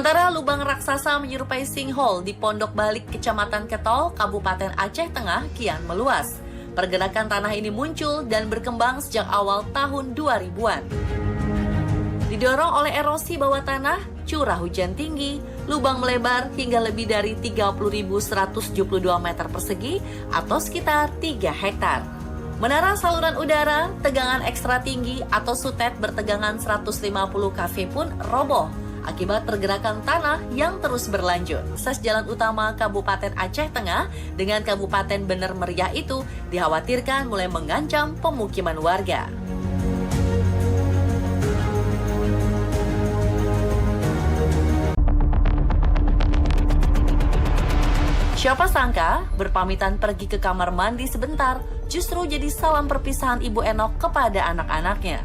Sementara lubang raksasa menyerupai sinkhole di Pondok Balik, Kecamatan Ketol, Kabupaten Aceh Tengah kian meluas. Pergerakan tanah ini muncul dan berkembang sejak awal tahun 2000-an. Didorong oleh erosi bawah tanah, curah hujan tinggi, lubang melebar hingga lebih dari 30.172 meter persegi atau sekitar 3 hektar. Menara saluran udara, tegangan ekstra tinggi atau sutet bertegangan 150 kV pun roboh akibat pergerakan tanah yang terus berlanjut. Akses jalan utama Kabupaten Aceh Tengah dengan Kabupaten Bener Meriah itu dikhawatirkan mulai mengancam pemukiman warga. Siapa sangka berpamitan pergi ke kamar mandi sebentar justru jadi salam perpisahan Ibu Enok kepada anak-anaknya.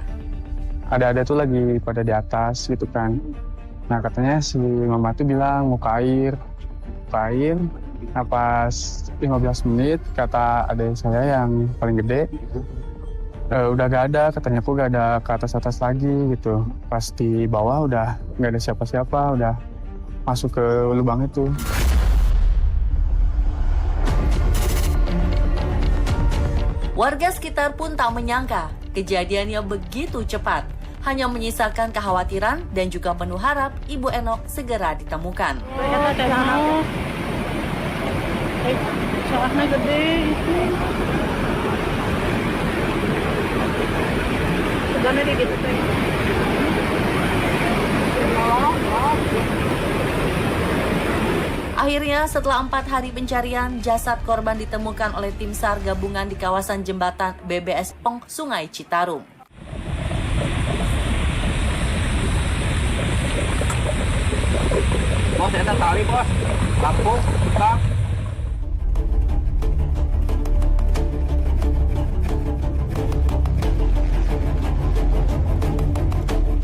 Ada tuh lagi pada di atas gitu kan. Nah katanya si mama tuh bilang mau ke air. Nah pas 15 menit kata adik saya yang paling gede, udah gak ada, katanya aku gak ada ke atas lagi gitu. Pas di bawah udah gak ada siapa-siapa, udah masuk ke lubang itu. Warga sekitar pun tak menyangka kejadiannya begitu cepat, hanya menyisakan kekhawatiran dan juga penuh harap Ibu Enok segera ditemukan. Soalnya gede itu. Segala di gitu. Akhirnya setelah 4 hari pencarian, jasad korban ditemukan oleh tim SAR gabungan di kawasan jembatan BBS Pong, Sungai Citarum. Bos, saya tali bos. Lampu, bang.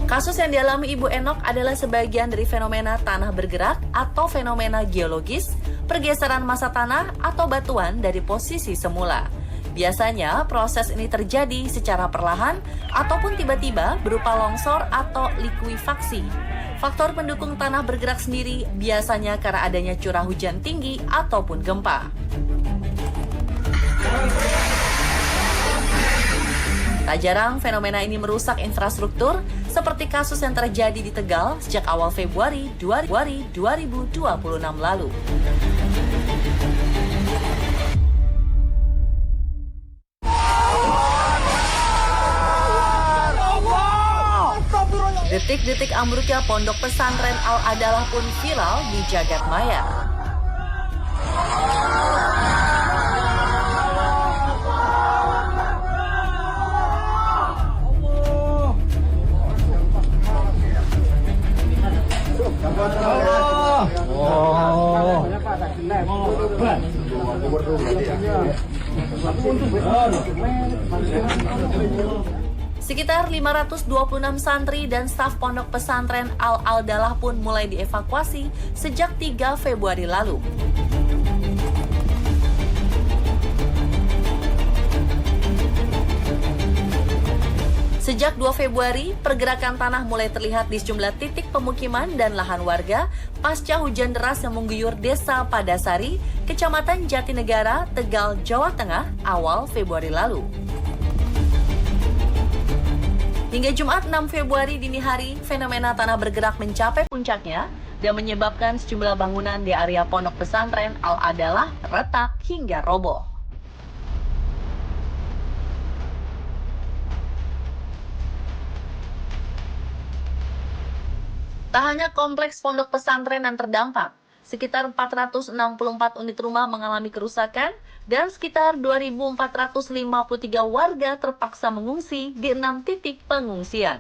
Kasus yang dialami Ibu Enok adalah sebagian dari fenomena tanah bergerak atau fenomena geologis, pergeseran massa tanah atau batuan dari posisi semula. Biasanya proses ini terjadi secara perlahan ataupun tiba-tiba berupa longsor atau likuifaksi. Faktor pendukung tanah bergerak sendiri biasanya karena adanya curah hujan tinggi ataupun gempa. Tak jarang fenomena ini merusak infrastruktur seperti kasus yang terjadi di Tegal sejak awal Februari 2026 lalu. Detik-detik ambruknya pondok pesantren Al-Adalah pun viral di jagat maya. Sekitar 526 santri dan staf pondok pesantren Al-Adalah pun mulai dievakuasi sejak 3 Februari lalu. Sejak 2 Februari, pergerakan tanah mulai terlihat di sejumlah titik pemukiman dan lahan warga pasca hujan deras yang mengguyur desa Padasari, Kecamatan Jatinegara, Tegal, Jawa Tengah, awal Februari lalu. Hingga Jumat 6 Februari dini hari, fenomena tanah bergerak mencapai puncaknya dan menyebabkan sejumlah bangunan di area pondok pesantren Al-Adalah retak hingga roboh. Tak hanya kompleks pondok pesantren yang terdampak, sekitar 464 unit rumah mengalami kerusakan dan sekitar 2.453 warga terpaksa mengungsi di 6 titik pengungsian.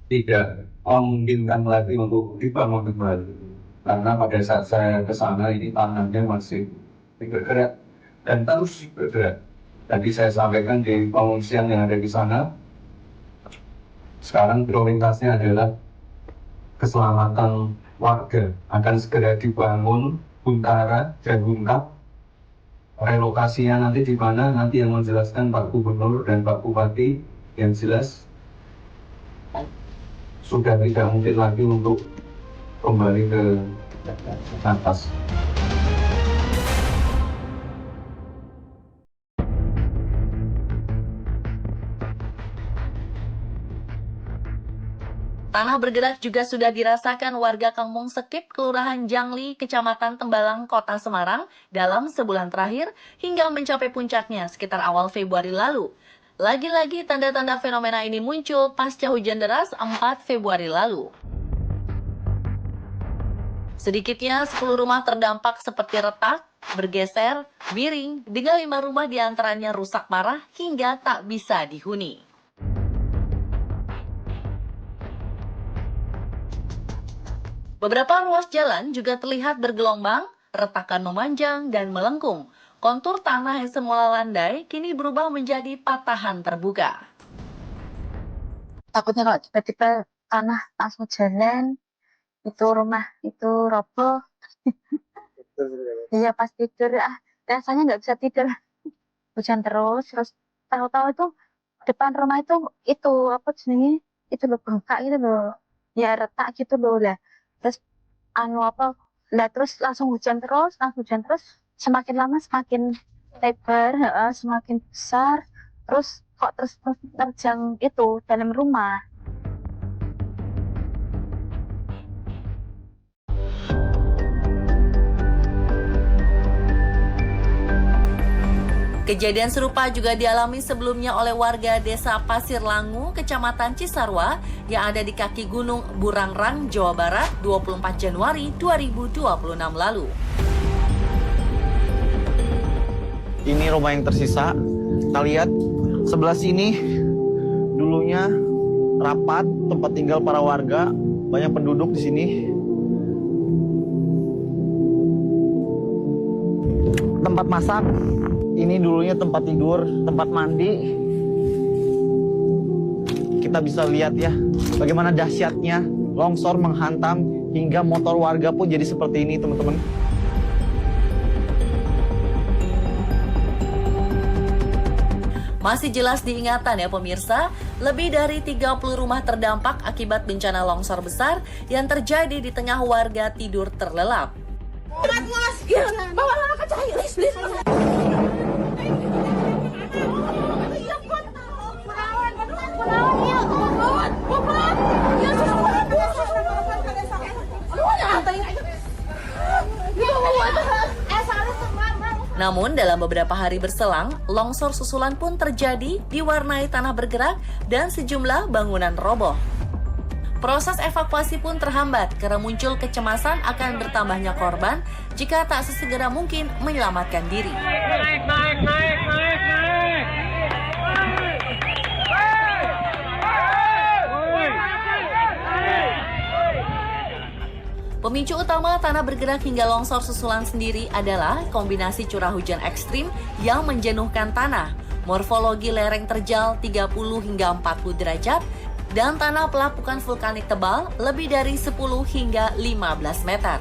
Tidak memungkinkan lagi untuk dibangun kembali. Karena pada saat saya ke sana ini tanahnya masih bergerak dan terus bergerak. Tadi saya sampaikan di pengungsian yang ada di sana, sekarang prioritasnya adalah keselamatan warga. Akan segera dibangun huntara dan huntap relokasinya nanti di mana nanti yang menjelaskan Pak Gubernur dan Pak Bupati. Yang jelas sudah tidak mungkin lagi untuk kembali ke atas. Tanah bergerak juga sudah dirasakan warga Kampung Sekip, Kelurahan Jangli, Kecamatan Tembalang, Kota Semarang dalam sebulan terakhir hingga mencapai puncaknya sekitar awal Februari lalu. Lagi-lagi tanda-tanda fenomena ini muncul pasca hujan deras 4 Februari lalu. Sedikitnya 10 rumah terdampak seperti retak, bergeser, miring, dengan 5 rumah diantaranya rusak parah hingga tak bisa dihuni. Beberapa ruas jalan juga terlihat bergelombang, retakan memanjang, dan melengkung. Kontur tanah yang semula landai kini berubah menjadi patahan terbuka. Takutnya kalau tiba-tiba tanah langsung jalan, itu rumah itu roboh. Iya pas tidur, rasanya nggak bisa tidur. Hujan terus tahu-tahu itu depan rumah itu apa jenisnya, itu loh bengkak gitu loh. Ya retak gitu loh lah. Terus terus langsung hujan terus, semakin lama semakin lebar, semakin besar, terus kok terus terjang itu dalam rumah. Kejadian serupa juga dialami sebelumnya oleh warga desa Pasir Langu, Kecamatan Cisarua, yang ada di kaki Gunung Burangrang, Jawa Barat, 24 Januari 2026 lalu. Ini rumah yang tersisa. Kita lihat sebelah sini dulunya rapat, tempat tinggal para warga, banyak penduduk di sini. Tempat masak. Ini dulunya tempat tidur, tempat mandi. Kita bisa lihat ya, bagaimana dahsyatnya longsor menghantam hingga motor warga pun jadi seperti ini, teman-teman. Masih jelas diingatan ya pemirsa, lebih dari 30 rumah terdampak akibat bencana longsor besar yang terjadi di tengah warga tidur terlelap. Namun dalam beberapa hari berselang, longsor susulan pun terjadi diwarnai tanah bergerak dan sejumlah bangunan roboh. Proses evakuasi pun terhambat karena muncul kecemasan akan bertambahnya korban jika tak sesegera mungkin menyelamatkan diri. Pemicu utama tanah bergerak hingga longsor susulan sendiri adalah kombinasi curah hujan ekstrim yang menjenuhkan tanah, morfologi lereng terjal 30 hingga 40 derajat, dan tanah pelapukan vulkanik tebal lebih dari 10 hingga 15 meter.